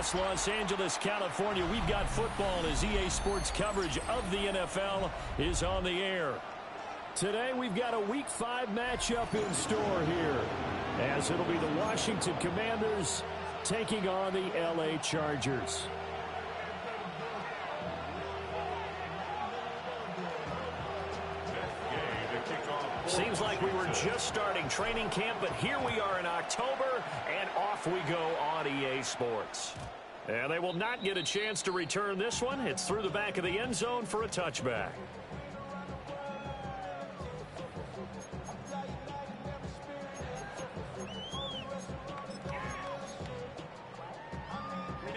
across Los Angeles, California, we've got football as EA Sports coverage of the NFL is on the air. Today, we've got a Week 5 matchup in store here, as it'll be the Washington Commanders taking on the LA Chargers. Seems like we were just starting training camp, but here we are in October, and off we go on EA Sports. And they will not get a chance to return this one. It's through the back of the end zone for a touchback.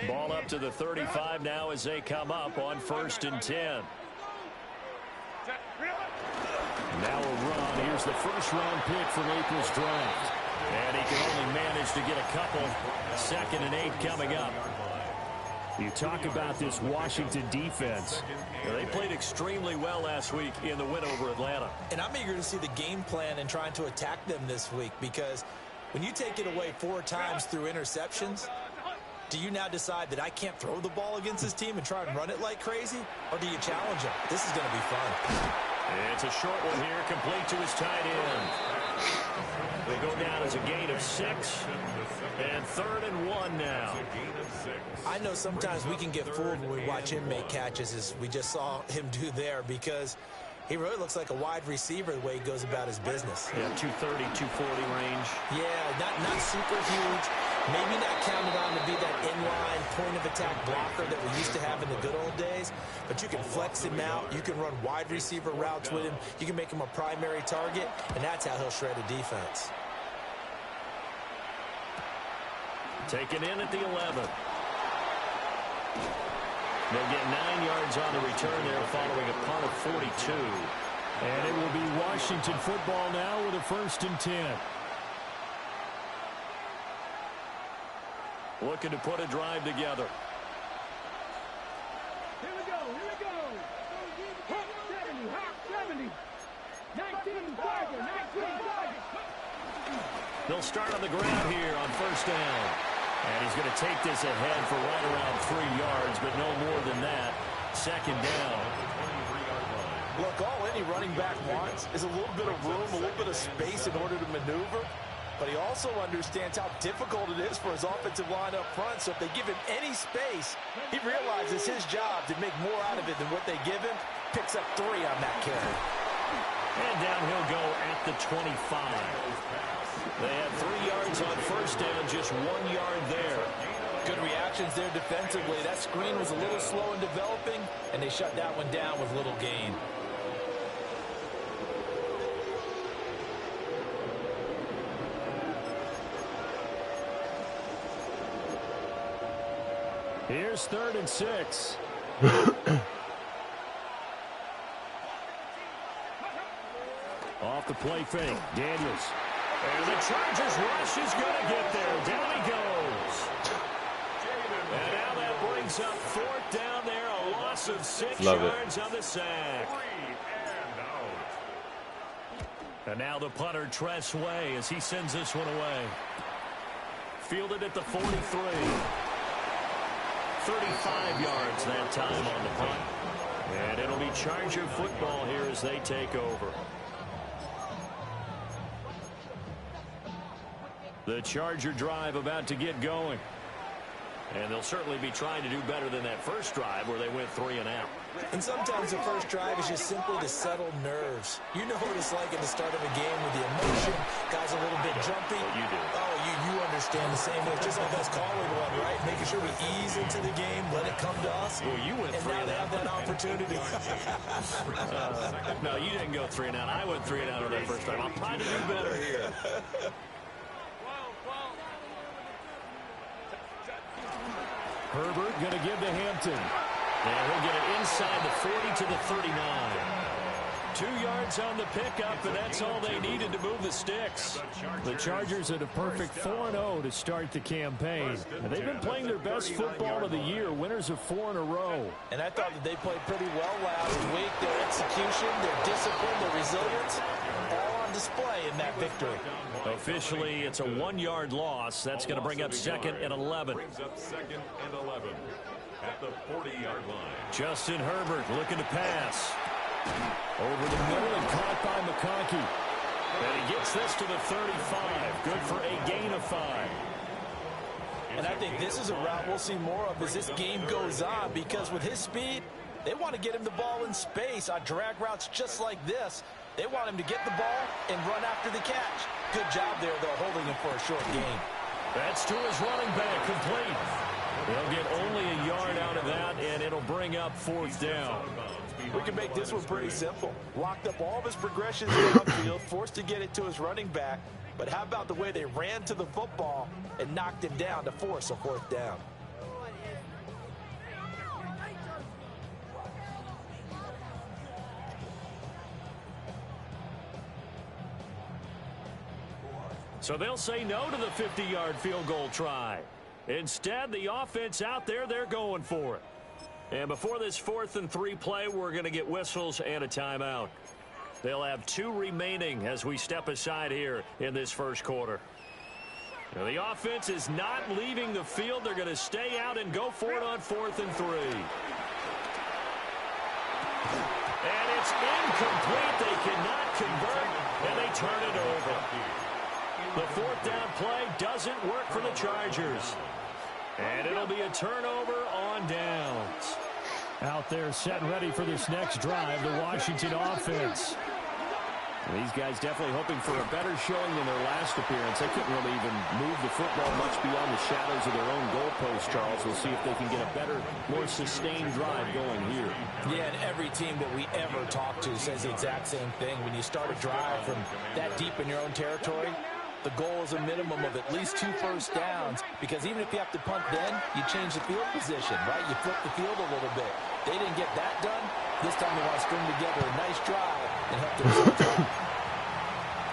Ball up to the 35 now as they come up on 1st and 10. Now a run. Here's the first-round pick from April's draft. And he can only manage to get a couple. 2nd and 8 coming up. You talk about this Washington defense. They played extremely well last week in the win over Atlanta. And I'm eager to see the game plan and trying to attack them this week, because when you take it away 4 times through interceptions, do you now decide that I can't throw the ball against this team and try and run it like crazy? Or do you challenge them? This is going to be fun. It's a short one here, complete to his tight end. They go down as a gain of 6. And 3rd and 1 now. I know sometimes we can get fooled when we watch him make catches, as we just saw him do there, because he really looks like a wide receiver the way he goes about his business. Yeah, 230, 240 range. Yeah, not super huge. Maybe not counted on to be that inline point-of-attack blocker that we used to have in the good old days. But you can flex him out. You can run wide receiver routes with him. You can make him a primary target, and that's how he'll shred a defense. Taken in at the 11. They'll get 9 yards on the return there following a punt of 42. And it will be Washington football now with a 1st and 10. Looking to put a drive together. Here we go. 70. 19 target. They'll start on the ground here on 1st down. And he's going to take this ahead for right around 3 yards, but no more than that. 2nd down. Look, all any running back wants is a little bit of room, a little bit of space in order to maneuver. But he also understands how difficult it is for his offensive line up front. So if they give him any space, he realizes his job to make more out of it than what they give him. Picks up 3 on that carry. And down he'll go at the 25. They had 3 yards on 1st down, just 1 yard there. Good reactions there defensively. That screen was a little slow in developing, and they shut that one down with little gain. Here's 3rd and 6. Off the play fake, Daniels. And the Chargers rush is going to get there. Down he goes. And now that brings up 4th down there. A loss of 6 yards on the sack. And now the punter, Tress Way, as he sends this one away. Fielded at the 43. 35 yards that time on the punt. And it'll be Charger football here as they take over. The Charger drive about to get going. And they'll certainly be trying to do better than that first drive where they went 3 and out. And sometimes the first drive is just simply to settle nerves. You know what it's like at the start of a game with the emotion. Guys a little bit jumpy. Well, you do. Oh, you understand the same way. Just like us calling one, right? Making sure we ease into the game, let it come to us. Well, you went 3 and now they have that opportunity. No, you didn't go 3 and out. I went 3 and out on that first time. I'm trying to do better here. Herbert going to give to Hampton. And he'll get it inside the 40 to the 39. 2 yards on the pickup, and that's all they needed to move the sticks. The Chargers at a perfect 4-0 to start the campaign. And they've been playing their best football of the year, winners of 4 in a row. And I thought that they played pretty well last week. Their execution, their discipline, their resilience, all on display in that victory. Officially, it's a 1-yard loss. That's going to bring up 2nd and 11. Brings up 2nd and 11 at the 40-yard line. Justin Herbert looking to pass. Over the middle and caught by McConkey. And he gets this to the 35. Good for a gain of 5. And I think this is a route we'll see more of as this game goes on, because with his speed, they want to get him the ball in space on drag routes just like this. They want him to get the ball and run after the catch. Good job there, though, holding him for a short gain. That's to his running back, complete. They'll get only a yard out of that, and it'll bring up 4th down. We can make this one pretty simple. Locked up all of his progressions downfield, forced to get it to his running back. But how about the way they ran to the football and knocked him down to force a 4th down? So they'll say no to the 50-yard field goal try. Instead, the offense out there, they're going for it. And before this 4th and 3 play, we're going to get whistles and a timeout. They'll have 2 remaining as we step aside here in this first quarter. Now, the offense is not leaving the field. They're going to stay out and go for it on 4th and 3. And it's incomplete. They cannot convert, and they turn it over. The 4th down play doesn't work for the Chargers. And it'll be a turnover on downs. Out there set and ready for this next drive, the Washington offense. These guys definitely hoping for a better showing than their last appearance. They couldn't really even move the football much beyond the shadows of their own goalpost, Charles. We'll see if they can get a better, more sustained drive going here. Yeah, and every team that we ever talk to says the exact same thing. When you start a drive from that deep in your own territory, the goal is a minimum of at least 2 first downs, because even if you have to punt then, you change the field position, right? You flip the field a little bit. They didn't get that done. This time they want to string together a nice drive and help their results out.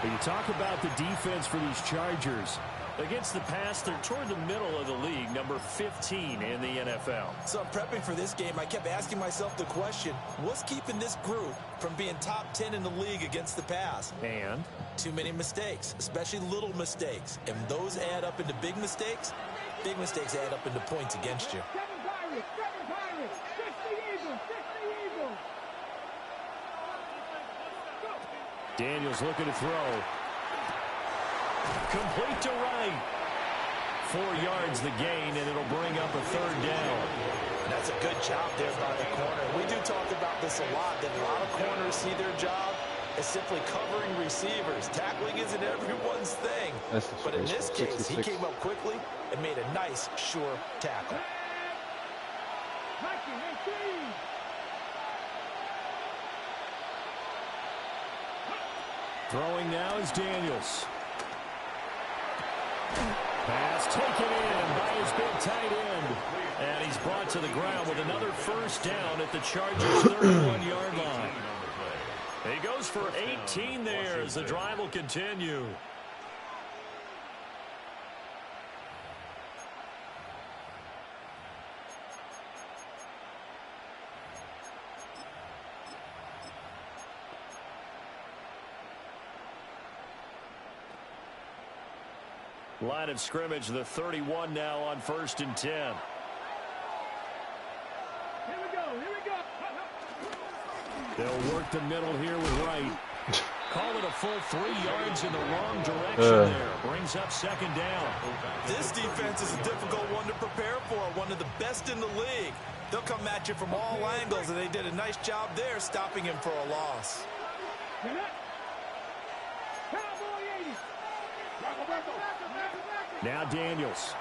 But you talk about the defense for these Chargers. Against the pass, they're toward the middle of the league, number 15 in the NFL. So I'm prepping for this game. I kept asking myself the question, what's keeping this group from being top 10 in the league against the pass? And? Too many mistakes, especially little mistakes. And those add up into big mistakes. Big mistakes add up into points against you. 7 Pirates, 6 the Eagles, 6 the Eagles. Daniels looking to throw. Complete to right. 4 yards the gain, and it'll bring up a 3rd down. And that's a good job there by the corner. We do talk about this a lot, that a lot of corners see their job as simply covering receivers. Tackling isn't everyone's thing. But in this case, he came up quickly and made a nice, sure tackle. Throwing now is Daniels. Pass taken in by his big tight end. And he's brought to the ground with another first down at the Chargers' 31-yard line. He goes for 18 there as the drive will continue. Line of scrimmage, the 31 now on 1st and 10. Here we go, here we go. They'll work the middle here with Wright. Call it a full 3 yards in the wrong direction there. Brings up 2nd down. This defense is a difficult one to prepare for, one of the best in the league. They'll come at you from all angles, and they did a nice job there stopping him for a loss. Now Daniels.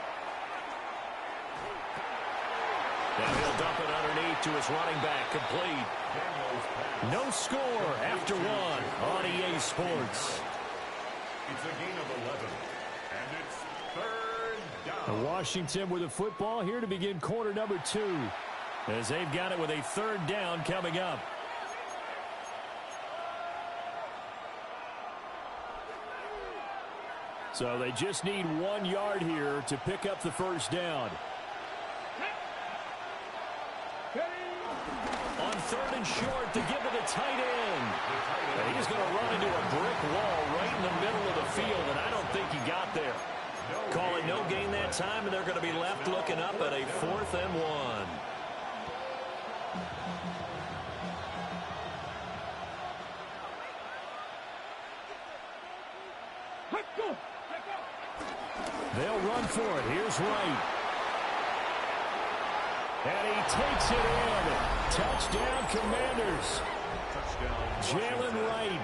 Now he'll dump it underneath to his running back, complete. No score after 1 on EA Sports. It's a gain of 11, and it's 3rd down. Washington with the football here to begin quarter number 2, as they've got it with a 3rd down coming up. So they just need 1 yard here to pick up the first down. On third and short to give to the tight end. And he's going to run into a brick wall right in the middle of the field, and I don't think he got there. Call it no gain that time, and they're going to be left looking up at a 4th and 1. They'll run for it. Here's Wright. And he takes it in. Touchdown, Commanders. Jalen Wright,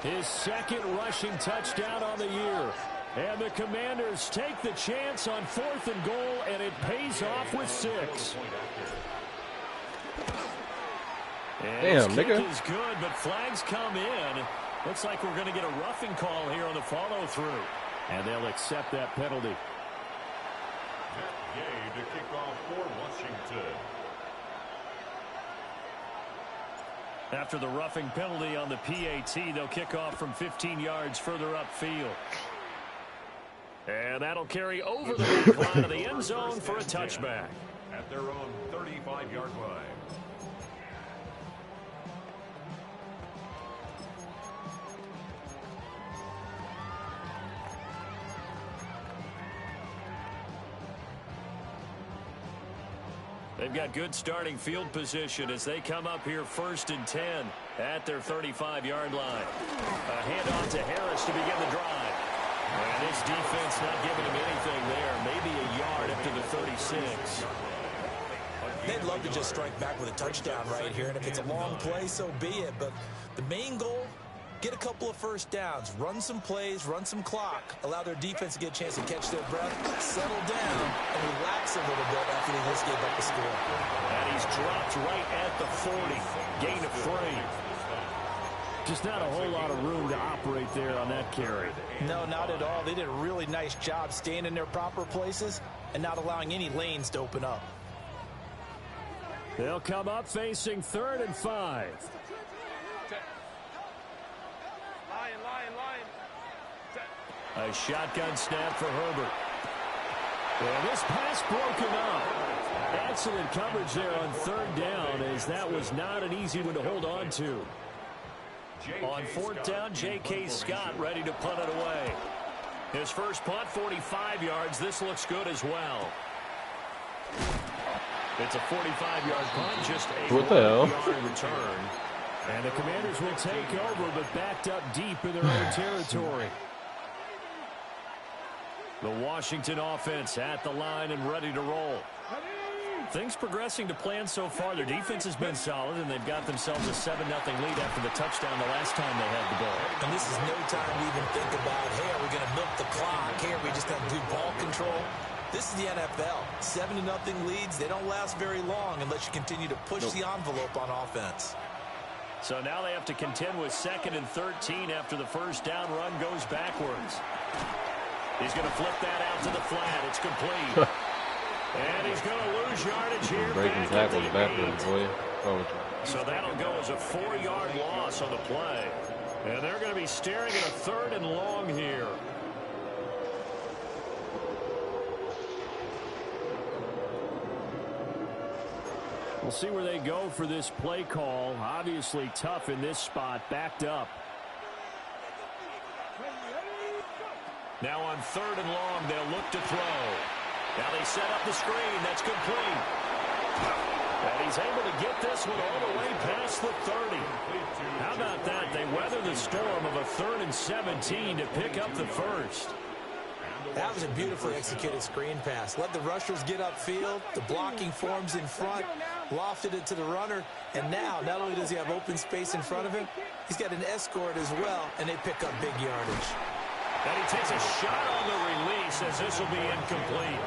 his 2nd rushing touchdown on the year. And the Commanders take the chance on 4th and goal, and it pays off with 6. And damn, his kick nigga. is good, but flags come in. Looks like we're going to get a roughing call here on the follow-through. And they'll accept that penalty. Matt Gay to kick off for Washington. After the roughing penalty on the PAT, they'll kick off from 15 yards further upfield. And that'll carry over the back line of the end zone for a touchback. At their own 35-yard line. They've got good starting field position as they come up here 1st and 10 at their 35-yard line. A handoff to Harris to begin the drive. And this defense not giving him anything there. Maybe a yard up to the 36. They'd love to just strike back with a touchdown right here, and if it's a long play, so be it. But the main goal, get a couple of first downs, run some plays, run some clock, allow their defense to get a chance to catch their breath, settle down, and relax a little bit after they just gave up the score. And he's dropped right at the 40. Gain of 3. Just not a whole lot of room to operate there on that carry. No, not at all. They did a really nice job staying in their proper places and not allowing any lanes to open up. They'll come up facing 3rd and 5. A shotgun snap for Herbert. And this pass broken up. Excellent coverage there on 3rd down, as that was not an easy one to hold on to. On 4th down, J.K. Scott ready to punt it away. His first punt, 45 yards. This looks good as well. It's a 45-yard punt, just a 1-yard return. And the Commanders will take over, but backed up deep in their own territory. The Washington offense at the line and ready to roll. Things progressing to plan so far. Their defense has been solid, and they've got themselves a 7-0 lead after the touchdown the last time they had the ball. And this is no time to even think about, hey, are we going to milk the clock? Hey, are we just going to do ball control? This is the NFL. 7-0 leads, they don't last very long unless you continue to push the envelope on offense. So now they have to contend with 2nd and 13 after the first down run goes backwards. He's going to flip that out to the flat. It's complete. And he's going to lose yardage here. Breaking tackles backwards, boy. So that'll go as a 4-yard loss on the play. And they're going to be staring at a 3rd and long here. We'll see where they go for this play call. Obviously tough in this spot, backed up. Now on 3rd and long, they'll look to throw. Now they set up the screen. That's complete. And he's able to get this one all the way past the 30. How about that? They weather the storm of a 3rd and 17 to pick up the first. That was a beautifully executed screen pass. Let the rushers get upfield. The blocking forms in front. Lofted it to the runner. And now, not only does he have open space in front of him, he's got an escort as well, and they pick up big yardage. And he takes a shot on the release as this will be incomplete.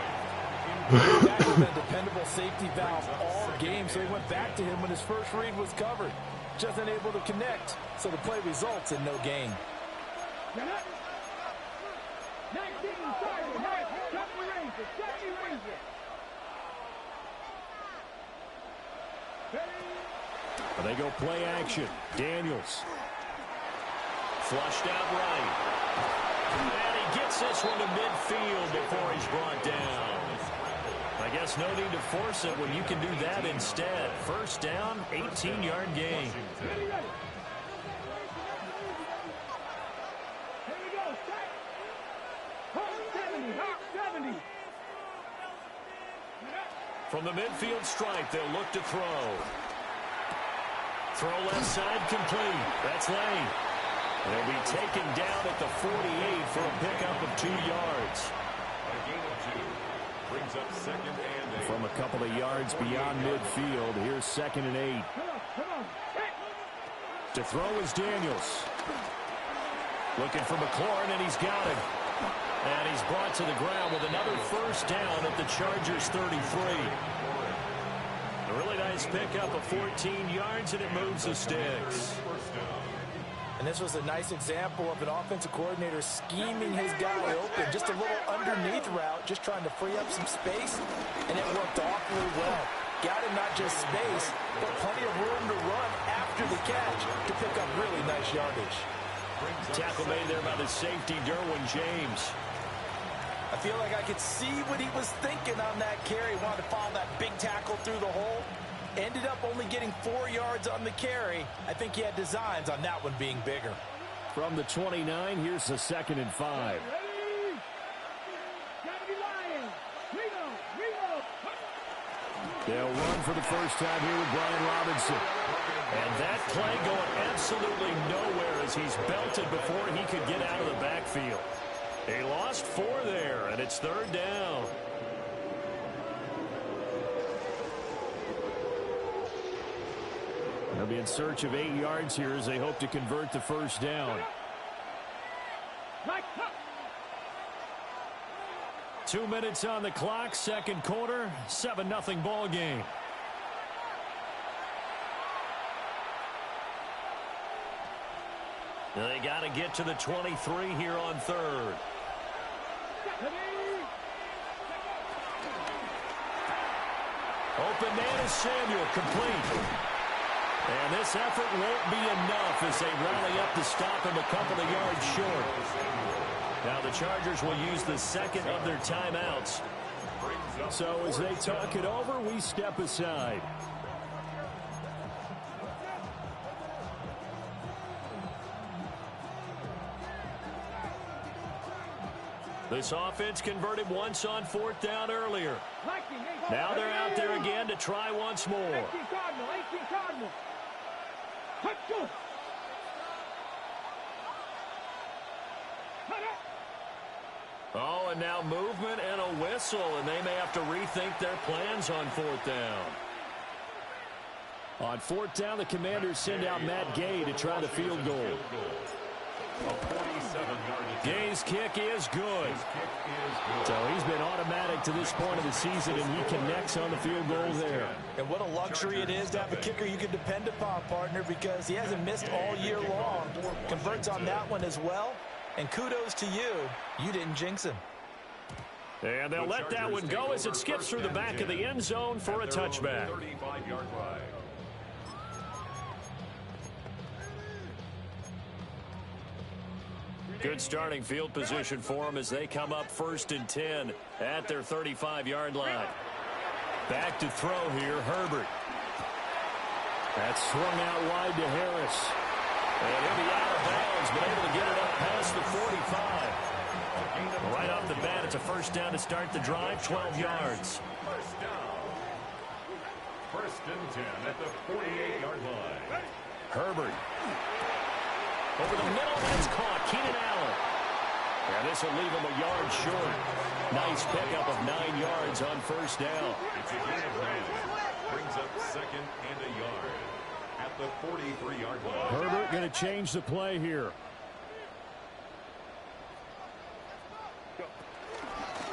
That has been a dependable safety valve all game, so he went back to him when his first read was covered. Just unable to connect, so the play results in no gain. 19 target, check the Rangers. They go play action. Daniels. Flushed out right. And he gets this one to midfield before he's brought down. I guess no need to force it when you can do that instead. First down, 18-yard gain. From the midfield stripe, they'll look to throw. Throw left side complete. That's Lane. They'll be taken down at the 48 for a pickup of 2 yards. A gain of 2. Brings up second and 8. From a couple of yards beyond midfield, here's second and 8. To throw is Daniels. Looking for McLaurin, and he's got him. And he's brought to the ground with another first down at the Chargers' 33. A really nice pickup of 14 yards, and it moves the sticks. And this was a nice example of an offensive coordinator scheming his guy open. Just a little underneath route, just trying to free up some space, and it worked awfully well. Got him not just space, but plenty of room to run after the catch to pick up really nice yardage. Tackle made there by the safety, Derwin James. I feel like I could see what he was thinking on that carry. Wanted to follow that big tackle through the hole. Ended up only getting 4 yards on the carry. I think he had designs on that one being bigger. From the 29, here's the 2nd and 5. They'll run for the first time here with Brian Robinson. And that play going absolutely nowhere as he's belted before he could get out of the backfield. They lost 4 there, and it's 3rd down. They'll be in search of 8 yards here as they hope to convert the first down. 2 minutes on the clock, second quarter, 7-0 ball game. They got to get to the 23 here on 3rd. Open man is Samuel, complete. And this effort won't be enough as they rally up to stop him a couple of yards short. Now the Chargers will use the second of their timeouts. So as they talk it over, we step aside. This offense converted once on 4th down earlier. Now they're out there again to try once more. 18 Cardinal. Oh, and now movement and a whistle, and they may have to rethink their plans on 4th down. On 4th down, the Commanders send out Matt Gay to try the field goal. Gay's kick is good. So he's been automatic to this point of the season, and he connects on the field goal there. And what a luxury it is to have a kicker you can depend upon, partner, because he hasn't missed all year long. Converts on that one as well. And kudos to you. You didn't jinx him. And they'll let that one go as it skips through the back of the end zone for a touchback. 35-yard line. Good starting field position for them as they come up 1st and 10 at their 35-yard line. Back to throw here, Herbert. That's swung out wide to Harris. And he'll be out of bounds, but able to get it up past the 45. Right off the bat, it's a first down to start the drive, 12 yards. First down. 1st and 10 at the 48-yard line. Herbert. Over the middle, that's caught. Keenan Allen. And this will leave him a yard short. Nice pickup of 9 yards on first down. It's a gain of 9. Brings up second and a yard at the 43-yard line. Herbert going to change the play here.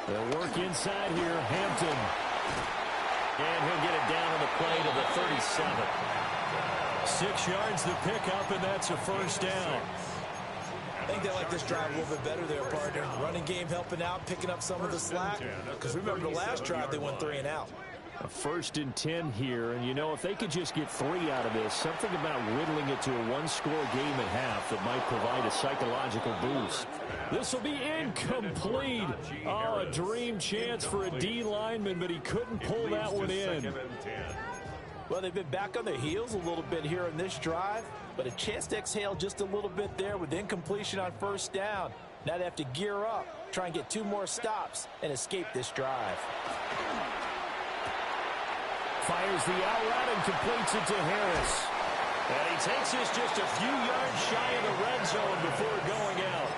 They'll work inside here. Hampton. And he'll get it down on the play to the 37. 6 yards the pickup, and that's a first down. I think they like this drive a little bit better there, partner. Running game helping out, picking up some of the slack. Because remember the last drive, they went 3 and out. A 1st and 10 here, and you know, if they could just get 3 out of this, something about whittling it to a one-score game at half that might provide a psychological boost. This will be incomplete. Oh, a dream chance for a D lineman, but he couldn't pull that one in. Well, they've been back on their heels a little bit here in this drive, but a chance to exhale just a little bit there with incompletion on 1st down. Now they have to gear up, try and get 2 more stops, and escape this drive. Fires the out route and completes it to Harris. And he takes this just a few yards shy of the red zone before going out.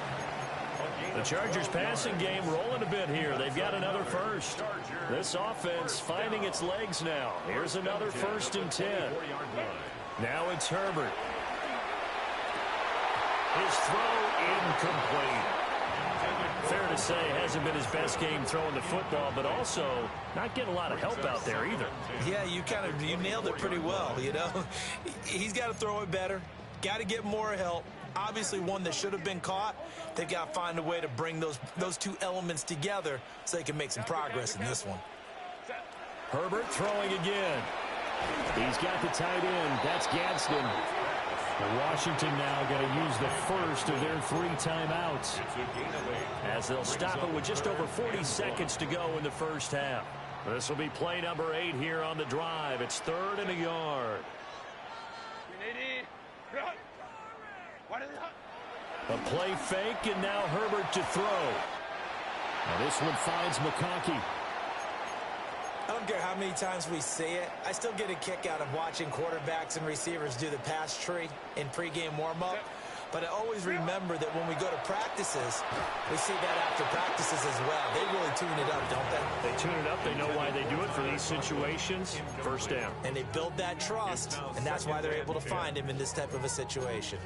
The Chargers passing game rolling a bit here. They've got another 1st. This offense finding its legs now. Here's another 1st and 10. Now it's Herbert. His throw incomplete. Fair to say, hasn't been his best game throwing the football, but also not getting a lot of help out there either. Yeah, you nailed it pretty well, you know. He's got to throw it better, got to get more help. Obviously one that should have been caught. They've got to find a way to bring those 2 elements together so they can make some progress in this one. Herbert throwing again. He's got the tight end. That's Gadsden. Washington now going to use the 1st of their 3 timeouts, as they'll stop it with just over 40 seconds to go in the 1st half. This will be play number 8 here on the drive. It's 3rd and a yard. A play fake, and now Herbert to throw. Now this one finds McConkey. I don't care how many times we see it. I still get a kick out of watching quarterbacks and receivers do the pass tree in pregame warm-up. But I always remember that when we go to practices, we see that after practices as well. They really tune it up, don't they? They tune it up. They know why they do it for these situations. 1st down. And they build that trust, and that's why they're able to find him in this type of a situation.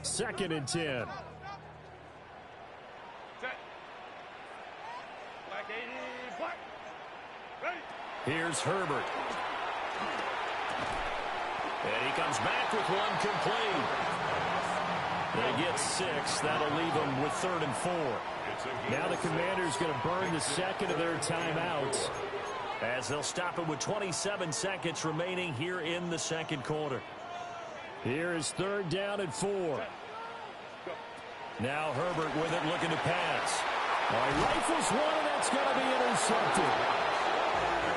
Second and 10. Here's Herbert. And he comes back with one complete. They get 6. That'll leave them with 3rd and 4. Now the Commanders going to burn the 2nd of their timeouts, as they'll stop it with 27 seconds remaining here in the 2nd quarter. Here is 3rd down and 4. Now Herbert with it, looking to pass. He rifles one, and that's going to be intercepted.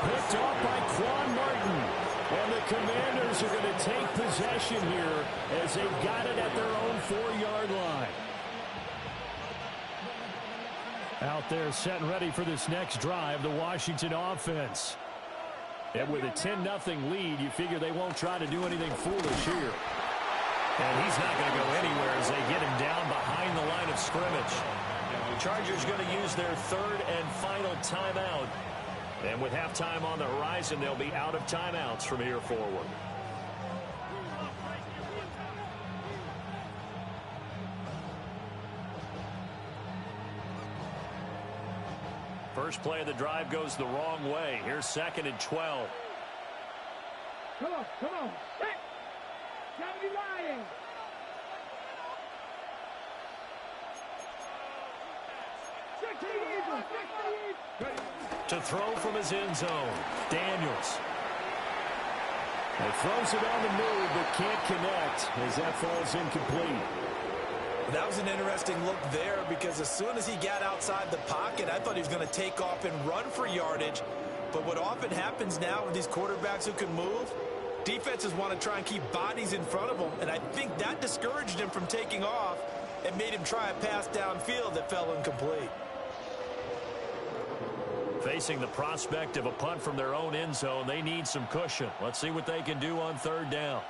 Picked off by Quan Martin. And the Commanders are going to take possession here as they've got it at their own 4-yard line. Out there set and ready for this next drive, the Washington offense. And with a 10-0 lead, you figure they won't try to do anything foolish here. And he's not going to go anywhere as they get him down behind the line of scrimmage. Chargers going to use their 3rd and final timeout. And with halftime on the horizon, they'll be out of timeouts from here forward. First play of the drive goes the wrong way. Here's 2nd and 12. Come on. Hey! Gotta be lying. To throw from his end zone, Daniels. He throws it on the move, but can't connect as that falls incomplete. That was an interesting look there, because as soon as he got outside the pocket, I thought he was going to take off and run for yardage. But what often happens now with these quarterbacks who can move, defenses want to try and keep bodies in front of them, and I think that discouraged him from taking off and made him try a pass downfield that fell incomplete. Facing the prospect of a punt from their own end zone, they need some cushion. Let's see what they can do on 3rd down.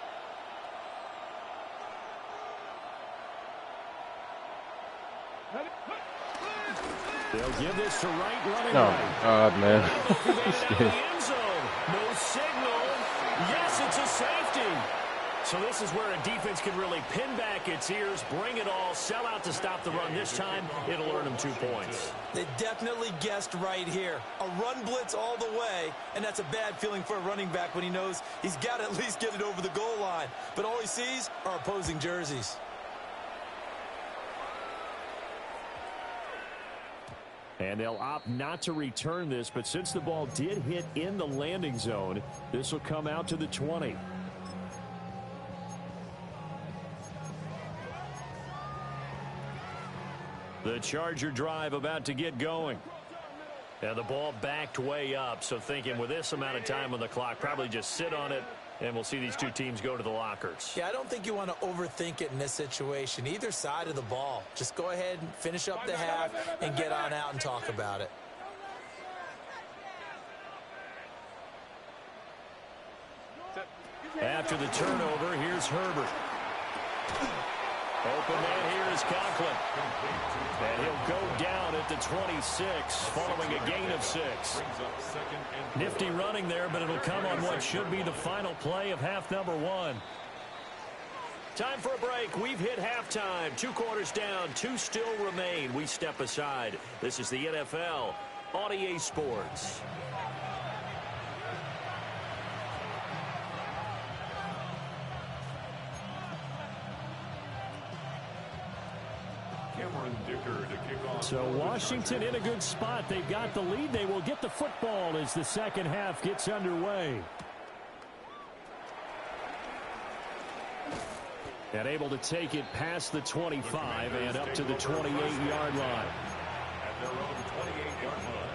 They'll give this to Wright running right. God, man. No signal. Yes, it's a safety. So this is where a defense can really pin back its ears, bring it all, sell out to stop the run. This time, it'll earn them 2 points. They definitely guessed right here. A run blitz all the way, and that's a bad feeling for a running back when he knows he's got to at least get it over the goal line. But all he sees are opposing jerseys. And they'll opt not to return this, but since the ball did hit in the landing zone, this will come out to the 20. The Charger drive about to get going. And the ball backed way up, so thinking with this amount of time on the clock, probably just sit on it, and we'll see these two teams go to the lockers. Yeah, I don't think you want to overthink it in this situation. Either side of the ball. Just go ahead and finish up the half and get on out and talk about it. After the turnover, here's Herbert. Open man here is Conklin. And he'll go down at the 26 following a gain of 6. Nifty running there, but it'll come on what should be the final play of half number 1. Time for a break. We've hit halftime. 2 quarters down. 2 still remain. We step aside. This is the NFL on EA Sports. So Washington in a good spot. They've got the lead. They will get the football as the second half gets underway. And able to take it past the 25 and up to the 28-yard line. At their own 28-yard line.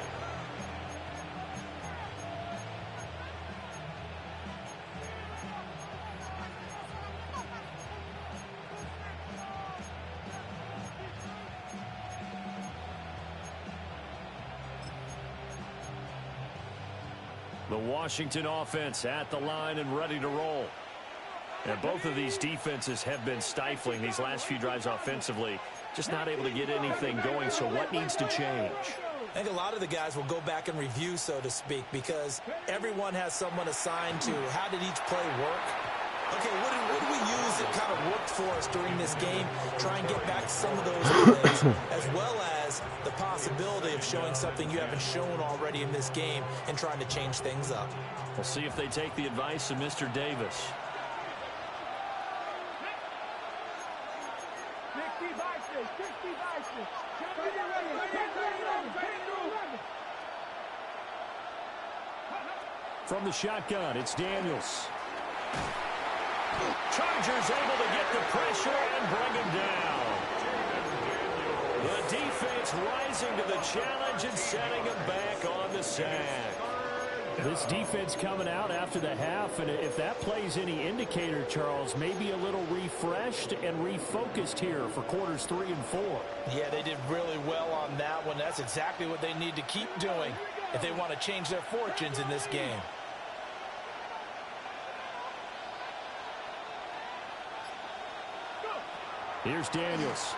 The Washington offense at the line and ready to roll. And both of these defenses have been stifling these last few drives offensively. Just not able to get anything going, so what needs to change? I think a lot of the guys will go back and review, so to speak, because everyone has someone assigned to how did each play work. Okay, what did we use that kind of worked for us during this game? Try and get back to some of those plays, as well as the possibility of showing something you haven't shown already in this game and trying to change things up. We'll see if they take the advice of Mr. Davis. From the shotgun, it's Daniels. Chargers able to get the pressure and bring him down. The defense rising to the challenge and setting him back on the sack. This defense coming out after the half, and if that plays any indicator, Charles, maybe a little refreshed and refocused here for quarters 3 and 4. Yeah, they did really well on that one. That's exactly what they need to keep doing if they want to change their fortunes in this game. Here's Daniels.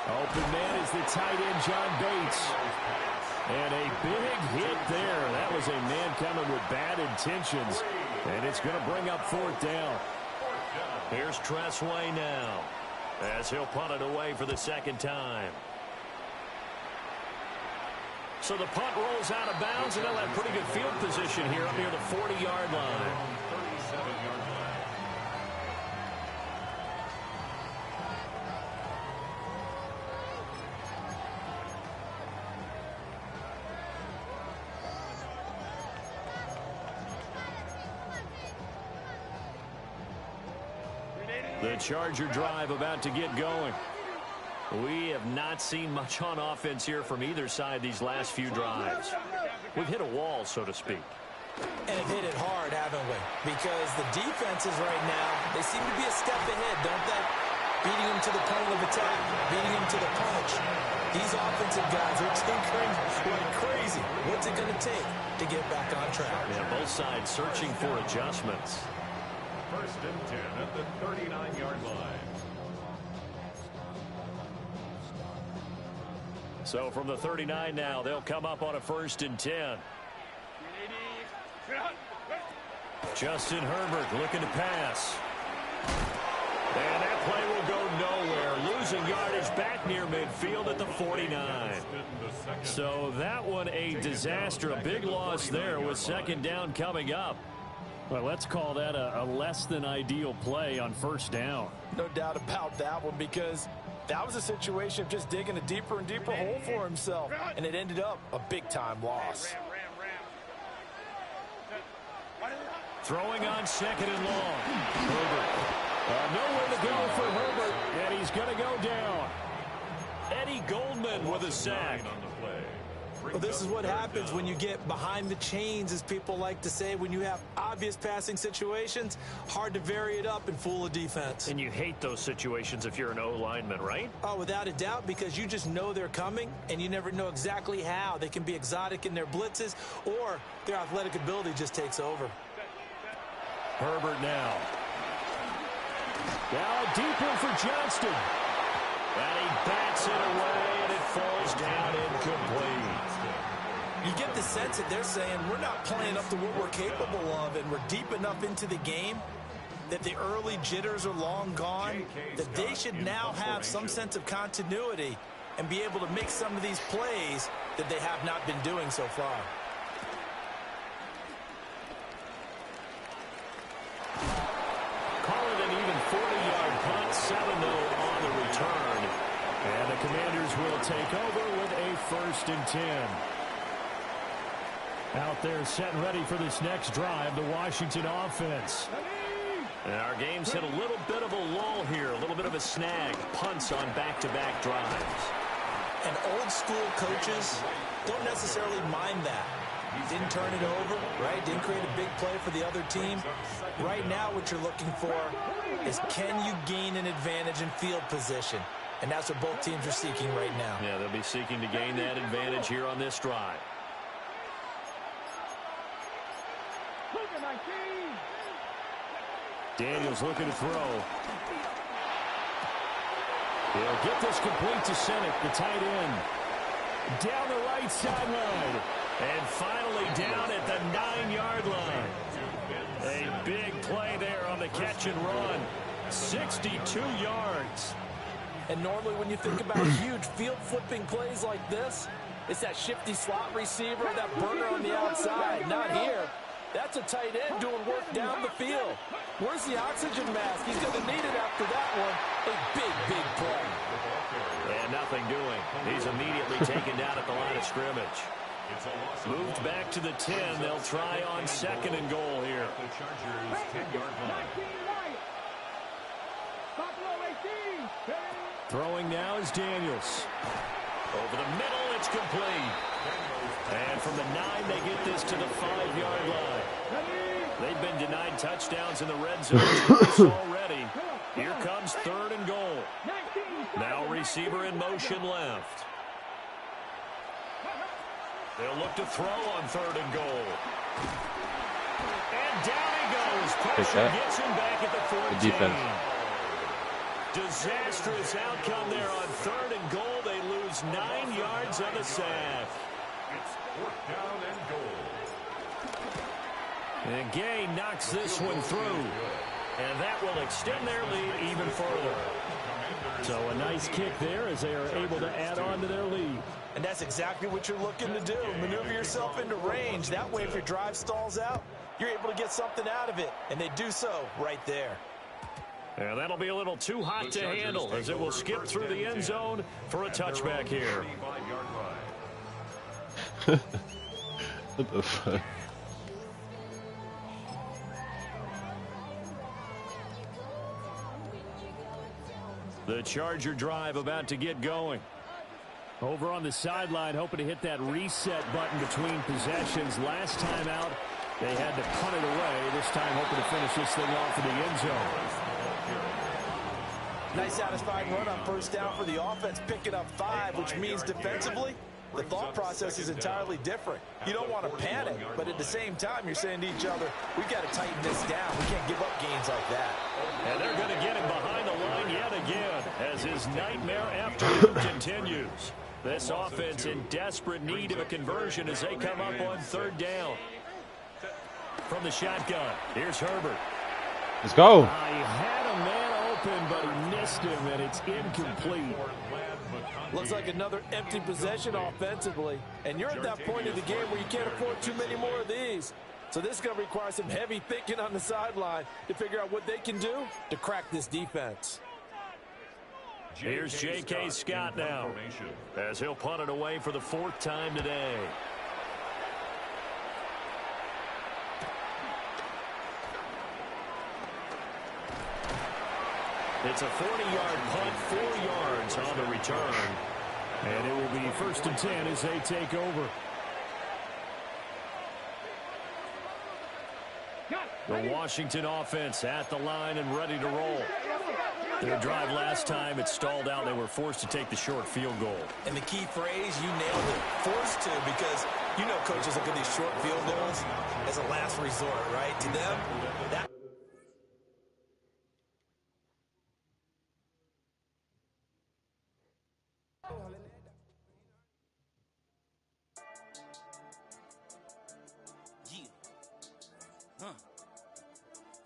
Open man is the tight end, John Bates. And a big hit there. That was a man coming with bad intentions. And it's going to bring up 4th down. Here's Tressway now, as he'll punt it away for the second time. So the punt rolls out of bounds, and they'll have pretty good field position here up near the 40-yard line. 37-yard line. The Charger drive about to get going. We have not seen much on offense here from either side these last few drives. We've hit a wall, so to speak. And have hit it hard, haven't we? Because the defenses right now, they seem to be a step ahead, don't they? Beating them to the point of attack, beating them to the punch. These offensive guys are tinkering like crazy. What's it going to take to get back on track? Yeah, both sides searching for adjustments. 1st and 10 at the 39-yard line. So from the 39 now, they'll come up on a 1st and 10. Justin Herbert looking to pass. And that play will go nowhere. Losing yardage back near midfield at the 49. So that one a disaster. A big loss there with 2nd down coming up. Well, let's call that a less than ideal play on 1st down. No doubt about that one, because That was a situation of just digging a deeper and deeper hole for himself, and it ended up a big-time loss. Throwing on second and long. Herbert. Nowhere to go for Herbert, and he's going to go down. Eddie Goldman with a sack. Well, this is what happens when you get behind the chains, as people like to say. When you have obvious passing situations, hard to vary it up and fool a defense. And you hate those situations if you're an O-lineman, right? Oh, without a doubt, because you just know they're coming, and you never know exactly how. They can be exotic in their blitzes, or their athletic ability just takes over. Herbert now. Now deep in for Johnston. And he bats it away, and it falls down incomplete. You get the sense that they're saying we're not playing up to what we're capable of, and we're deep enough into the game that the early jitters are long gone, that they should now have some sense of continuity and be able to make some of these plays that they have not been doing so far. Call it an even 40-yard punt, 7-0 on the return. And the Commanders will take over with a 1st and 10. Out there set and ready for this next drive, the Washington offense. And our game's hit a little bit of a lull here, a little bit of a snag. Punts on back-to-back drives. And old school coaches don't necessarily mind that. Didn't turn it over, right? Didn't create a big play for the other team. Right now what you're looking for is, can you gain an advantage in field position? And that's what both teams are seeking right now. Yeah, they'll be seeking to gain that advantage here on this drive. Daniels looking to throw. He'll get this complete to Senate, the tight end. Down the right sideline. And finally down at the 9-yard line. A big play there on the catch and run. 62 yards. And normally when you think about huge field flipping plays like this, it's that shifty slot receiver, that burner on the outside. Not here. That's a tight end doing work down the field. Where's the oxygen mask? He's going to need it after that one. A big, big play. And nothing doing. He's immediately taken down at the line of scrimmage. Moved back to the 10. They'll try on 2nd and goal here. The Chargers' 10-yard line. Throwing now is Daniels. Over the middle, it's complete. And from the 9, they get this to the 5-yard line. They've been denied touchdowns in the red zone twice already. Here comes 3rd and goal. Now receiver in motion left. They'll look to throw on 3rd and goal. And down he goes. Pressure gets him back at the 14. Good defense. Disastrous outcome there on 3rd and goal. They lose 9 yards on the sack. It's 4th down and goal. And Gay knocks this one through. And that will extend their lead even further. So a nice kick there as they are able to add on to their lead. And that's exactly what you're looking to do. Maneuver yourself into range. That way if your drive stalls out, you're able to get something out of it. And they do so right there. And that'll be a little too hot to handle as it will skip through the end zone for a touchback here. What the fuck? The Charger drive about to get going. Over on the sideline, hoping to hit that reset button between possessions. Last time out, they had to punt it away. This time, hoping to finish this thing off in the end zone. Nice satisfying run on 1st down for the offense, picking up 5, which means defensively, the thought process is entirely different. You don't want to panic, but at the same time, you're saying to each other, we've got to tighten this down. We can't give up gains like that. And they're going to get him behind the line yet again as his nightmare afternoon continues. This offense in desperate need of a conversion as they come up on 3rd down. From the shotgun, here's Herbert. Let's go. He had a man open, but he missed him, and it's incomplete. Looks like another empty possession offensively. And you're at that point in the game where you can't afford too many more of these. So this is going to require some heavy thinking on the sideline to figure out what they can do to crack this defense. Here's J.K. Scott now, as he'll punt it away for the 4th time today. It's a 40-yard punt, 4 yards on the return. And it will be 1st and 10 as they take over. The Washington offense at the line and ready to roll. Their drive last time, it stalled out. They were forced to take the short field goal. And the key phrase, you nailed it, forced to, because you know coaches look at these short field goals as a last resort, right? To them, that...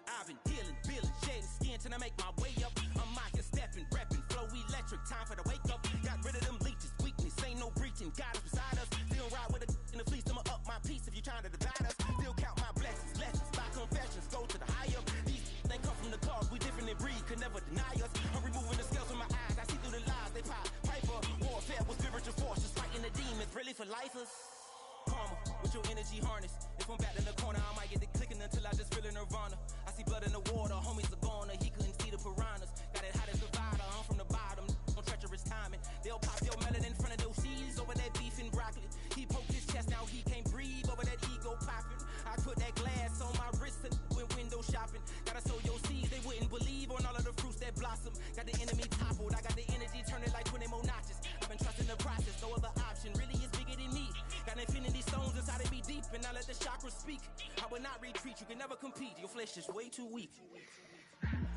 I've been dealing, billing, shedding skin till I make my way up. I'm mocking, stepping, repping, flow electric, time for the wake up. Got rid of them leeches, weakness, ain't no breaching. God is beside us, still ride with a in the fleece, I'ma up my piece if you trying to divide us. Still count my blessings, lessons, by confessions, go to the high up. These they come from the cause, we different in breed, could never deny us. I'm removing the scales from my eyes, I see through the lies, they pop. Piper, warfare with spiritual force, just fighting the demons, really for lifers. Karma, with your energy harness. If I'm back in the corner, I might get it clicking until I just feel a nirvana. I see blood in the water, homies are goner. He couldn't see the piranhas. Got it hot as Nevada, I'm from the bottom. On treacherous timing. They'll pop your melon in front of those seeds over that beef and broccoli. He poked his chest, now he can't breathe over that ego popping. I put that glass on my wrist and went window shopping. Gotta sow your seeds, they wouldn't believe on all of the fruits that blossom. Got the enemy toppled, I got the energy turning like 20 more notches. I've been trusting the process, no other option really is bigger than me. Got infinity stones inside of me deep, and I let the chakras speak. I will not retreat, you can never compete. Your flesh is way too weak.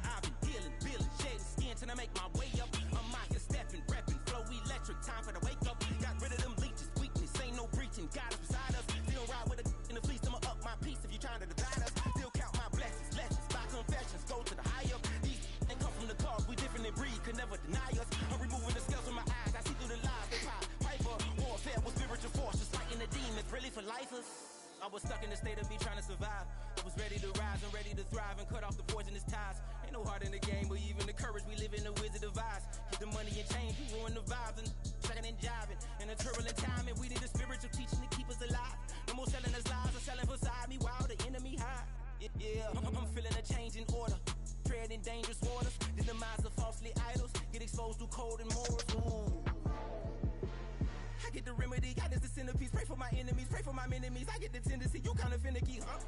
I've been dealing, billing, shedding skin till I make my way up. I'm mocking, stepping, repping, flow electric, time for the wake up. Got rid of them leeches, weakness, ain't no breaching. God is beside us, still ride with a in the fleece, I'ma up my piece if you trying to divide us. Still count my blessings, lessons, by confessions, go to the high up. These ain't come from the cause, we different in breed, could never deny us. I'm removing the scales from my eyes, I see through the lies, they pop. Piper, warfare with spiritual force, just fighting the demons, really for lifers. I was stuck in the state of me trying to survive. I was ready to rise and ready to thrive and cut off the poisonous ties. Ain't no heart in the game, but even the courage we live in the Wizard of Oz. Get the money and change, we ruin the vibes and checking and jiving. In a turbulent time, and we need a spiritual teaching to keep us alive. No more selling us lies or selling beside me while the enemy hide. Yeah, I'm feeling a change in order. Treading dangerous waters, the demise of falsely idols. Get exposed to cold and morals. Ooh. I get the remedy, God is the centerpiece. Pray for my enemies, pray for my enemies. I get the tendency, you kinda finicky, huh?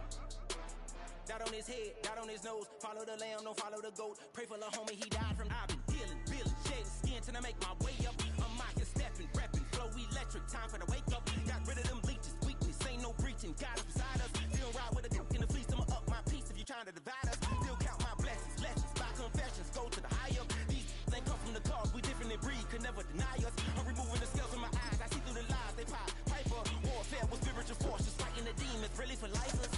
Dot on his head, dot on his nose. Follow the lamb, don't follow the goat. Pray for the homie, he died from. I've been dealing, billing, shedding skin till I make my way up. I'm mocking, stepping, repping, flow electric, time for the wake up. Got rid of them leeches, weakness, ain't no breaching. God is beside us, still ride with a in the fleece, I'ma up my piece if you trying to divide us. Still count my blessings, lessons, by confessions, go to the high up. These ain't come from the cause, we different in breed, could never deny us. I'm removing the scales from my eyes, I see through the lies, they pop. Piper, warfare with spiritual force, just fighting the demons, really for lifers.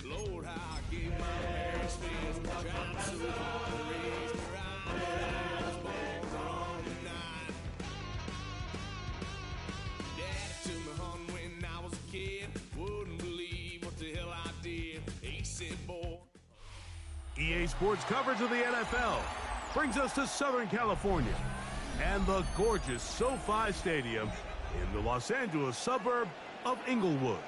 Lord, how I gave my parents faith, tried so hard to raise me right. I was born wrong tonight. Dad took me home when I was a kid. Wouldn't believe what the hell I did. He said, boy. EA Sports coverage of the NFL brings us to Southern California and the gorgeous SoFi Stadium in the Los Angeles suburb of Inglewood.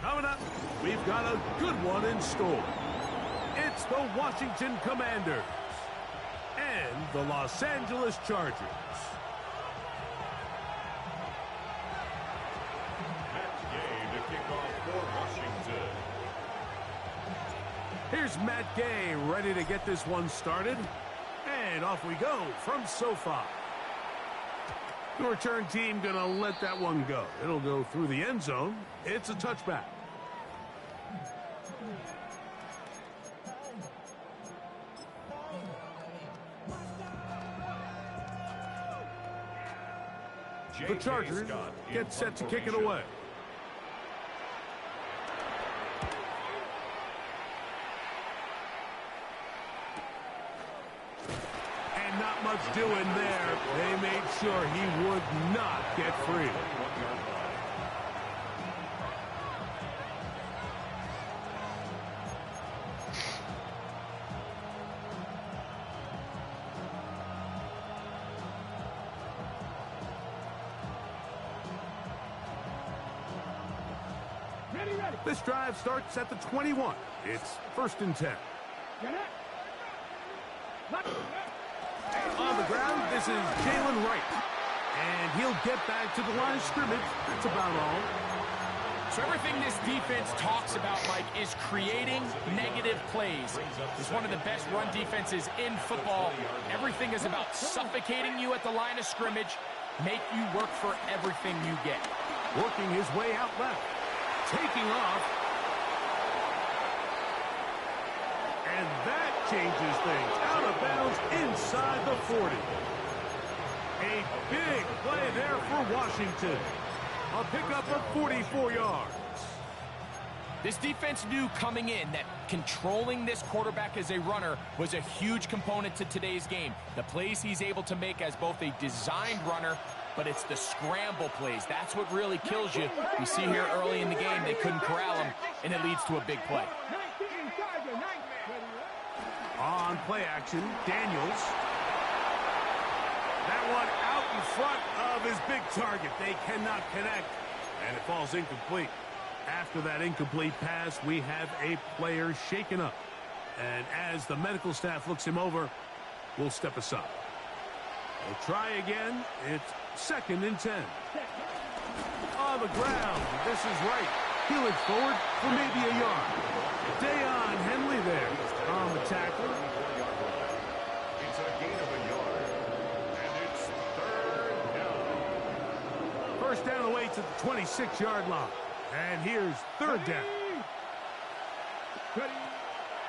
Coming up, we've got a good one in store. It's the Washington Commanders and the Los Angeles Chargers. Matt Gay to kick off for Washington. Here's Matt Gay ready to get this one started. And off we go from SoFi. The return team gonna let that one go. It'll go through the end zone. It's a touchback. The Chargers get set to kick it away. And not much doing there. They made sure he would not get free. This drive starts at the 21. It's 1st and 10. On the ground, this is Jalen Wright. And he'll get back to the line of scrimmage. That's about all. So everything this defense talks about, Mike, is creating negative plays. It's one of the best run defenses in football. Everything is about suffocating you at the line of scrimmage, make you work for everything you get. Working his way out left. Taking off. And that changes things. Out of bounds inside the 40. A big play there for Washington. A pickup of 44 yards. This defense knew coming in that controlling this quarterback as a runner was a huge component to today's game. The plays he's able to make as both a designed runner, but it's the scramble plays. That's what really kills you. You see here early in the game, they couldn't corral him, and it leads to a big play. On play action, Daniels. That one out in front of his big target. They cannot connect, and it falls incomplete. After that incomplete pass, we have a player shaken up. And as the medical staff looks him over, we'll step aside. We'll try again. It's 2nd and 10. On the ground, this is right. Healing forward for maybe a yard. Deion Henley there on the tackle. It's a gain of a yard. And it's 3rd down. First down away to the 26-yard line. And here's 3rd down.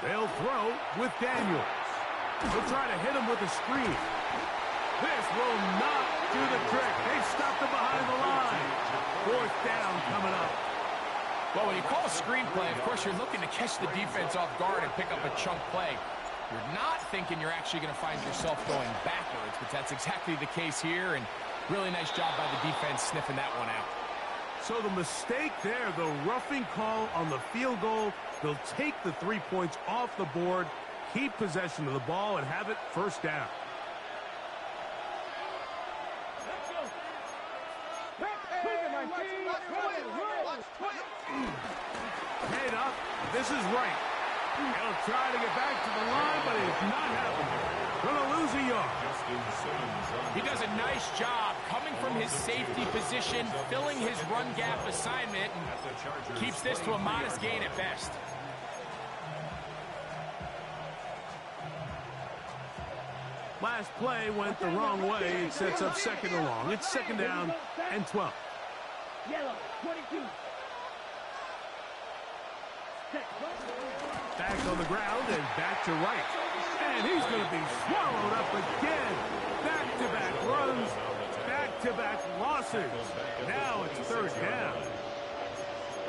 They'll throw with Daniels. They'll try to hit him with a screen. This will not do the trick. They've stopped him behind the line. 4th down coming up. Well, when you call a screen play, of course, you're looking to catch the defense off guard and pick up a chunk play. You're not thinking you're actually going to find yourself going backwards, but that's exactly the case here, and really nice job by the defense sniffing that one out. So the mistake there, the roughing call on the field goal, they'll take the 3 points off the board, keep possession of the ball, and have it 1st down. Head up. This is right. He'll try to get back to the line, but it's not happening. Gonna lose a yard. He does a nice job coming from his safety position, filling his run gap assignment, and keeps this to a modest gain at best. Last play went the wrong way. It sets up 2nd and long. It's 2nd down and 12. Yellow, 22. Back on the ground and back to right. And he's going to be swallowed up again. Back-to-back runs, back-to-back losses. Now it's 3rd down.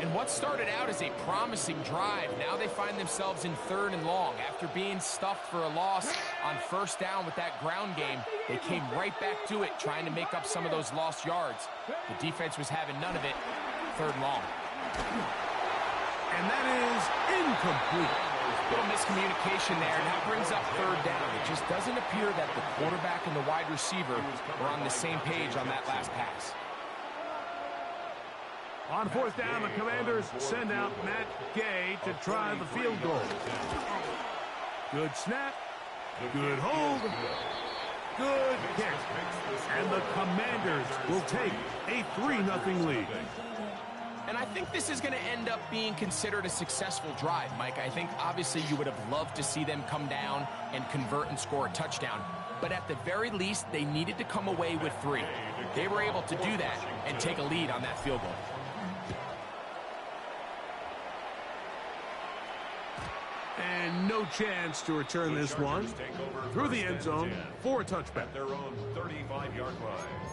And what started out as a promising drive, now they find themselves in 3rd and long. After being stuffed for a loss on 1st down with that ground game, they came right back to it, trying to make up some of those lost yards. The defense was having none of it. 3rd and long. And that is incomplete. Little miscommunication there, and that brings up 3rd down. It just doesn't appear that the quarterback and the wide receiver were on the same page on that last pass. On 4th down, the Commanders send out Matt Gay to try the field goal. Good snap, good hold, good kick. And the Commanders will take a 3-0 lead. And I think this is going to end up being considered a successful drive, Mike. I think obviously you would have loved to see them come down and convert and score a touchdown. But at the very least, they needed to come away with 3. They were able to do that and take a lead on that field goal. And no chance to return this one through the end zone for a touchback. Their own 35-yard line.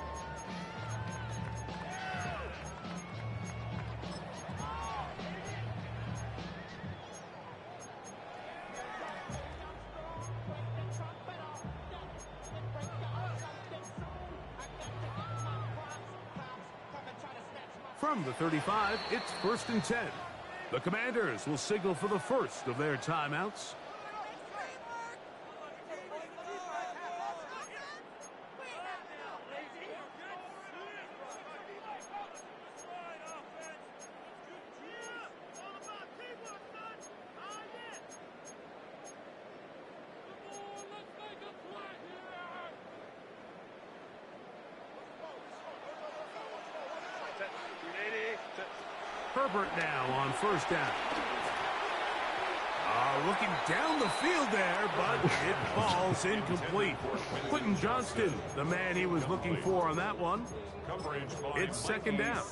From the 35, it's 1st and 10. The Commanders will signal for the first of their timeouts. Herbert now on 1st down. Looking down the field there, but it falls incomplete. Quentin Johnston, the man he was looking for on that one. It's 2nd down.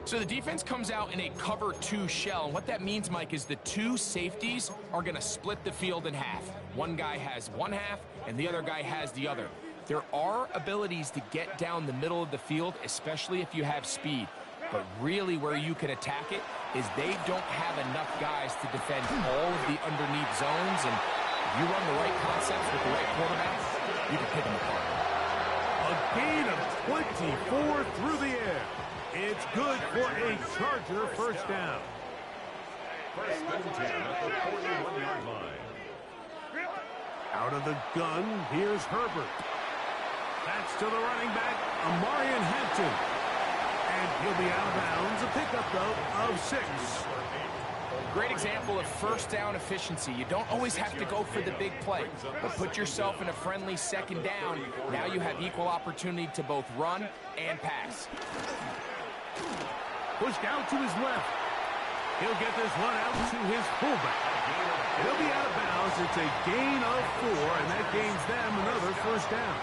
So the defense comes out in a cover 2 shell. And what that means, Mike, is the 2 safeties are going to split the field in half. One guy has one half, and the other guy has the other. There are abilities to get down the middle of the field, especially if you have speed. But really where you can attack it is they don't have enough guys to defend all of the underneath zones. And if you run the right concepts with the right quarterback, you can pick them apart. A gain of 24 through the air. It's good for a Charger 1st down. 1st and 10 at the 41-yard line. Out of the gun, here's Herbert. That's to the running back, Amarian Hampton. And he'll be out of bounds. A pickup, though, of 6. Great example of 1st down efficiency. You don't always have to go for the big play, but put yourself in a friendly 2nd down. Now you have equal opportunity to both run and pass. Pushed out to his left. He'll get this one out to his fullback. He'll be out of bounds. It's a gain of 4, and that gains them another 1st down.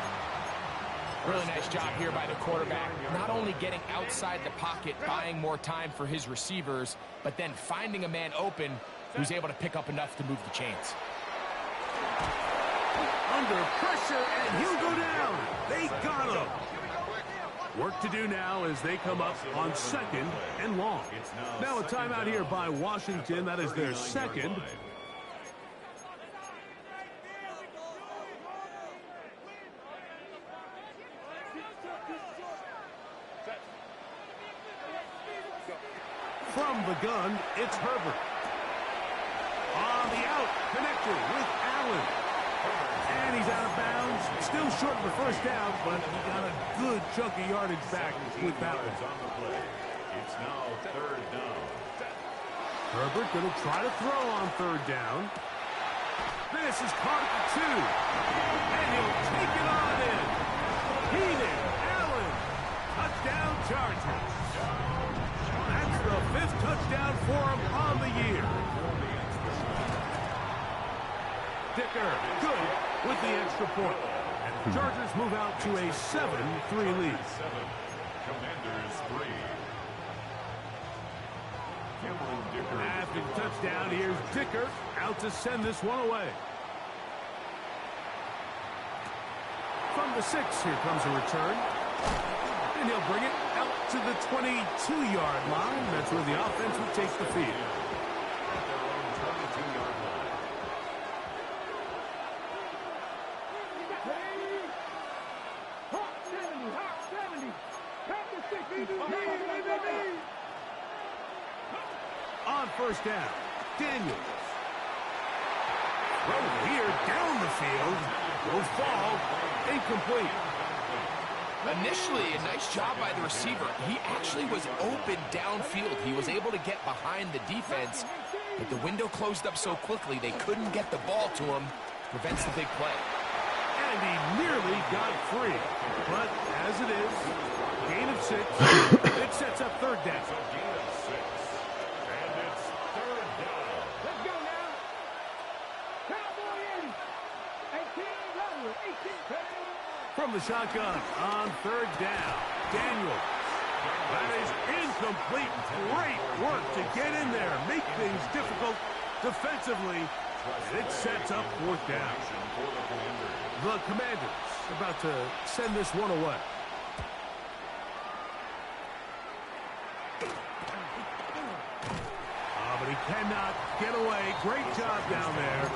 Really nice job here by the quarterback. Not only getting outside the pocket, buying more time for his receivers, but then finding a man open who's able to pick up enough to move the chains. Under pressure, and he'll go down. They got him. Work to do now as they come up on 2nd and long. Now a timeout here by Washington. That is their 2nd. From the gun, it's Herbert. On the out, connected with Allen. And he's out of bounds. Still short of the 1st down, but he got a good chunky yardage back with that one. It's now 3rd down. Herbert going to try to throw on 3rd down. This is caught at the 2. And he'll take it on in. Keenan Allen. Touchdown Chargers. That's the 5th touchdown for him on the year. Dicker, good with the extra point. And the Chargers move out to a 7-3 lead. 7. Commanders 3. After the touchdown, here's Dicker out to send this one away. From the 6, here comes a return. And he'll bring it out to the 22-yard line. That's where the offense will take the field. At their own 22-yard line. Hawk 70, Hawk 70. Pack the 60. On 1st down, Daniels. Throw here down the field. Will fall. Incomplete. Initially, a nice job by the receiver. He actually was open downfield. He was able to get behind the defense, but the window closed up so quickly they couldn't get the ball to him. Prevents the big play. And he nearly got free. But as it is, gain of 6. It sets up 3rd down. Gain of 6. And it's 3rd down. Let's go now. Cowboy 80. 18 Redwood. 18. From the shotgun on 3rd down, Daniels. That is incomplete. Great work to get in there, make things difficult defensively. And it sets up 4th down. The Commanders about to send this one away. But he cannot get away. Great job down there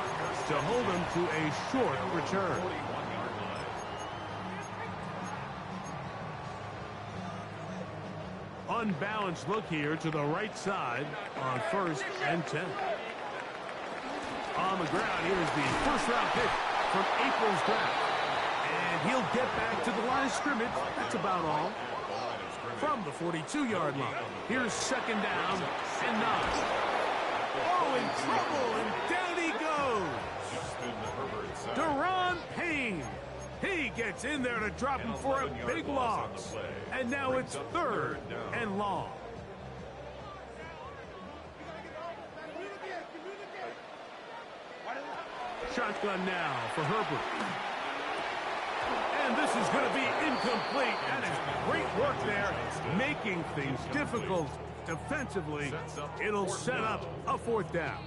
to hold him to a short return. unbalanced look here to the right side on 1st and 10. On the ground, here's the first-round pick from April's draft. And he'll get back to the line of scrimmage. That's about all. From the 42-yard line, here's 2nd down and 9. Oh, in trouble, and down he goes. Deron Payne. He gets in there to drop him for a big loss. And now it's 3rd and long. Shotgun now for Herbert. And this is going to be incomplete. That is great work there, making things difficult defensively. It'll set up a 4th down.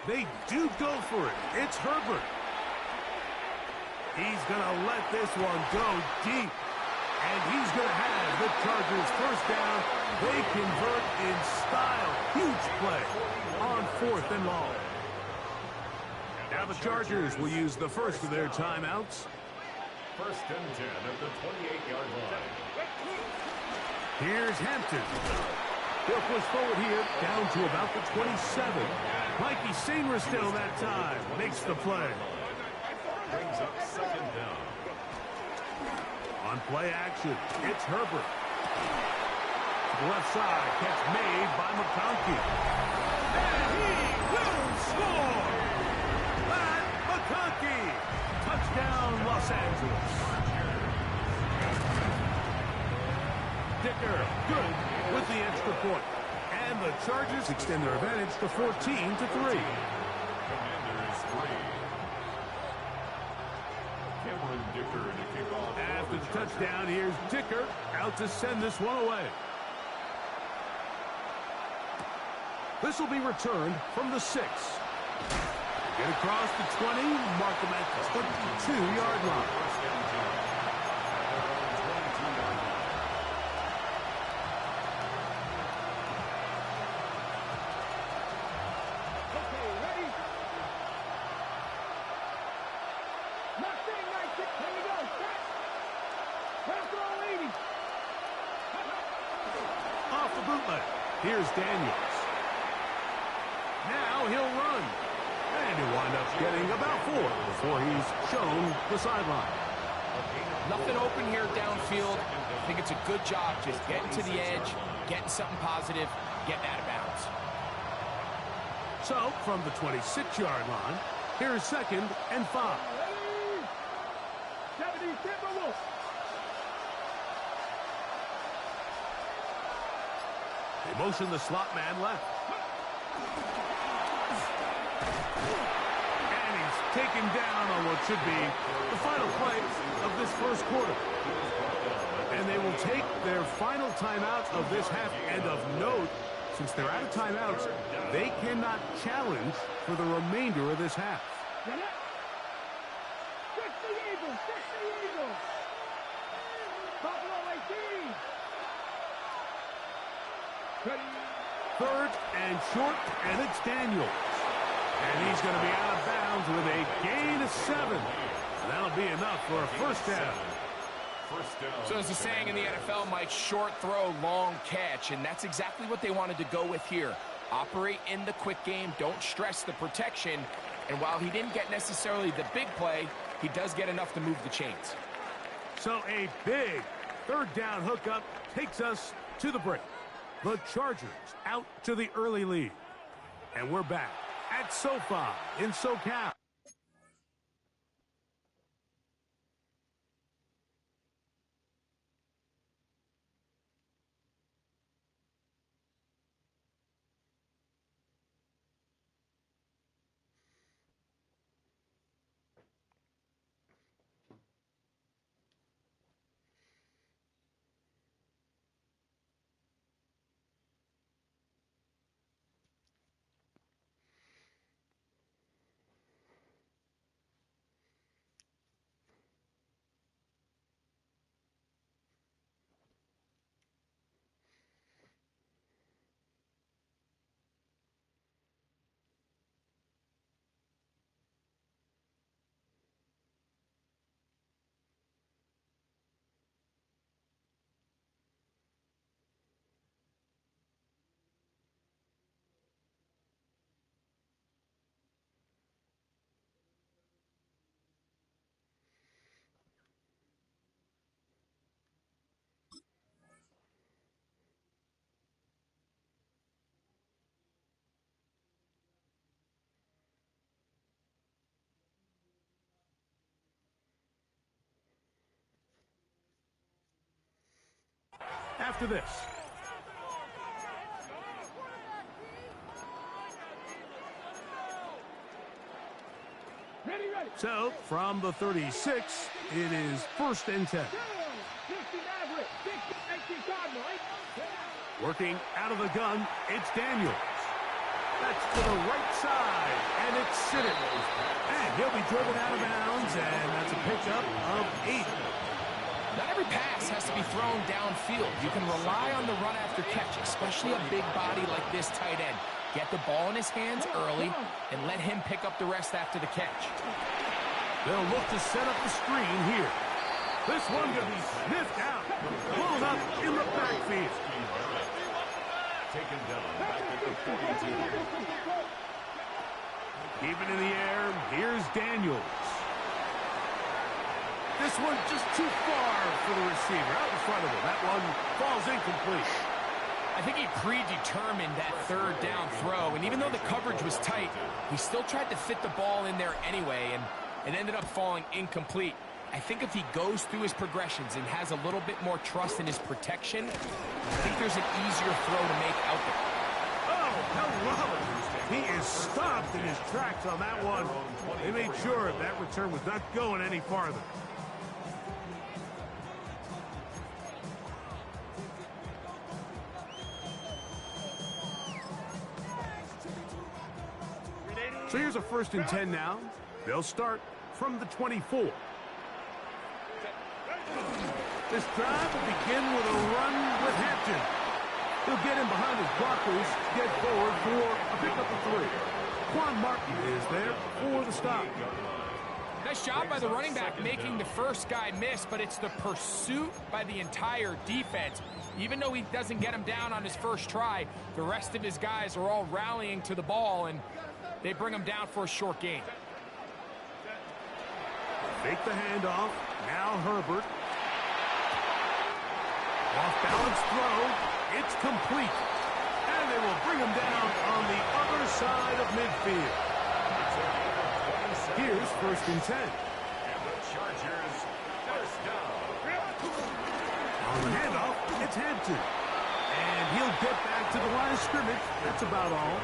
They do go for it. It's Herbert. He's going to let this one go deep. And he's going to have the Chargers 1st down. They convert in style. Huge play on 4th and long. Now the Chargers will use the first of their timeouts. 1st and 10 at the 28-yard line. Here's Hampton. They'll push forward here down to about the 27. Mikey Seymour still that time. Makes the play. Brings up 2nd down. On play action, it's Herbert. To the left side, catch made by McConkey. And he will score! Matt McConkey! Touchdown, Los Angeles. Dicker, good with the extra point. And the Chargers extend their advantage to 14-3. Commanders 3. Cameron Dicker to kick off. After the touchdown, here's Dicker out to send this one away. This will be returned from the 6. Get across the 20, mark them at the 22-yard line. Off the bootleg. Here's Daniels. Now he'll run. And he'll wind up getting about 4 before he's shown the sideline. Nothing open here downfield. I think it's a good job just getting to the edge, getting something positive, getting out of bounds. So, from the 26-yard line, here's 2nd and 5. 70 Timberwolves. They motion the slot man left. And he's taken down on what should be the final play of this 1st quarter. And they will take their final timeout of this half. And of note, since they're out of timeouts, they cannot challenge for the remainder of this half. Get it? Get the Eagles! Get the Eagles! Buffalo 18! 3rd and short, and it's Daniels. And he's going to be out of bounds with a gain of 7. And that'll be enough for a 1st down. So as the saying in the NFL, Mike, short throw, long catch, and that's exactly what they wanted to go with here. Operate in the quick game, don't stress the protection, and while he didn't get necessarily the big play, he does get enough to move the chains. So a big 3rd down hookup takes us to the break. The Chargers out to the early lead. And we're back at SoFi in SoCal. after this. So, from the 36, it is 1st and 10. Working out of the gun, it's Daniels. That's to the right side, and it's Siddiq. And he'll be driven out of bounds, and that's a pickup of 8. Not every pass has to be thrown downfield. You can rely on the run after catch, especially a big body like this tight end. Get the ball in his hands early and let him pick up the rest after the catch. They'll look to set up the screen here. This one could be sniffed out. Pulled up in the backfield. Taken down back at the 42. Keep it in the air. Here's Daniels. This one just too far for the receiver. Out in front of him. That one falls incomplete. I think he predetermined that 3rd down throw, and even though the coverage was tight, he still tried to fit the ball in there anyway, and it ended up falling incomplete. I think if he goes through his progressions and has a little bit more trust in his protection, I think there's an easier throw to make out there. Oh, hello! He is stopped in his tracks on that one. They made sure that return was not going any farther. So here's a 1st and 10 now. They'll start from the 24. This drive will begin with a run with Hampton. He'll get in behind his blockers, get forward for a pickup of 3. Quan Martin is there for the stop. Nice job by the running back making the first guy miss, but it's the pursuit by the entire defense. Even though he doesn't get him down on his first try, the rest of his guys are all rallying to the ball, and they bring him down for a short gain. Fake the handoff. Now Herbert. Off-balance throw. It's complete. And they will bring him down on the other side of midfield. Here's 1st and 10. And the Chargers, 1st down. On the handoff, it's Hampton. And he'll get back to the line of scrimmage. That's about all.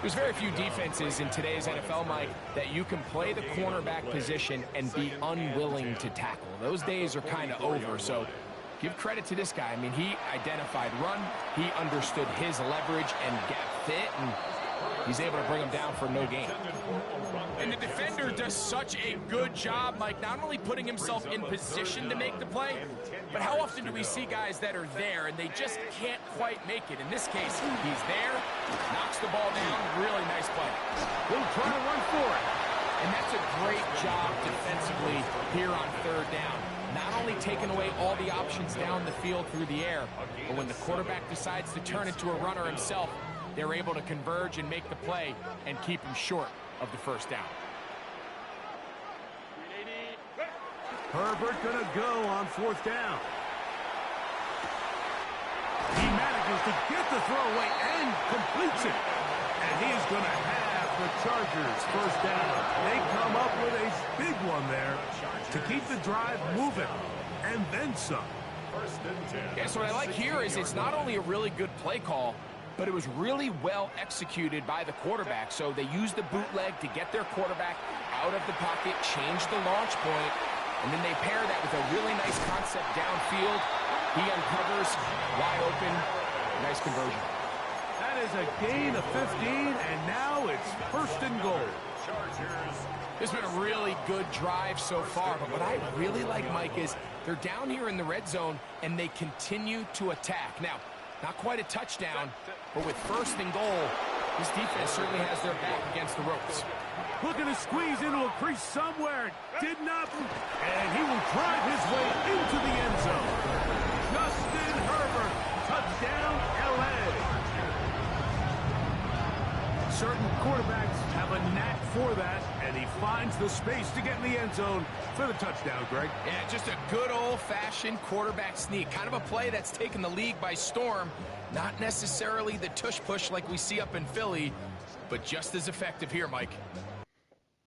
There's very few defenses in today's NFL, Mike, that you can play the cornerback position and be unwilling to tackle. Those days are kind of over, so give credit to this guy. I mean, he identified run, he understood his leverage and gap fit, and he's able to bring him down for no gain. And the defender does such a good job, Mike, not only putting himself in position to make the play, but how often do we see guys that are there and they just can't quite make it? In this case, he's there, knocks the ball down, really nice play. He'll try to run for it. And that's a great job defensively here on 3rd down. Not only taking away all the options down the field through the air, but when the quarterback decides to turn into a runner himself, they're able to converge and make the play and keep him short of the 1st down. Herbert gonna go on 4th down. He manages to get the throw away and completes it. And he's gonna have the Chargers 1st down. They come up with a big one there to keep the drive moving. And then some. 1st and 10. Yeah, so what I like here is it's not only a really good play call, but it was really well executed by the quarterback. So they used the bootleg to get their quarterback out of the pocket, change the launch point, and then they pair that with a really nice concept downfield. He uncovers, wide open, nice conversion. That is a gain of 15, and now it's 1st and goal. Chargers. This has been a really good drive so far, but what I really like, Mike, is they're down here in the red zone, and they continue to attack. Now, not quite a touchdown, but with 1st and goal, this defense certainly has their back against the ropes. Looking to squeeze into a crease somewhere. Did not. And he will drive his way into the end zone. Justin Herbert, touchdown, L.A. Certain quarterbacks have a knack for that, and he finds the space to get in the end zone for the touchdown, Greg. Yeah, just a good old-fashioned quarterback sneak. Kind of a play that's taken the league by storm. Not necessarily the tush-push like we see up in Philly, but just as effective here, Mike.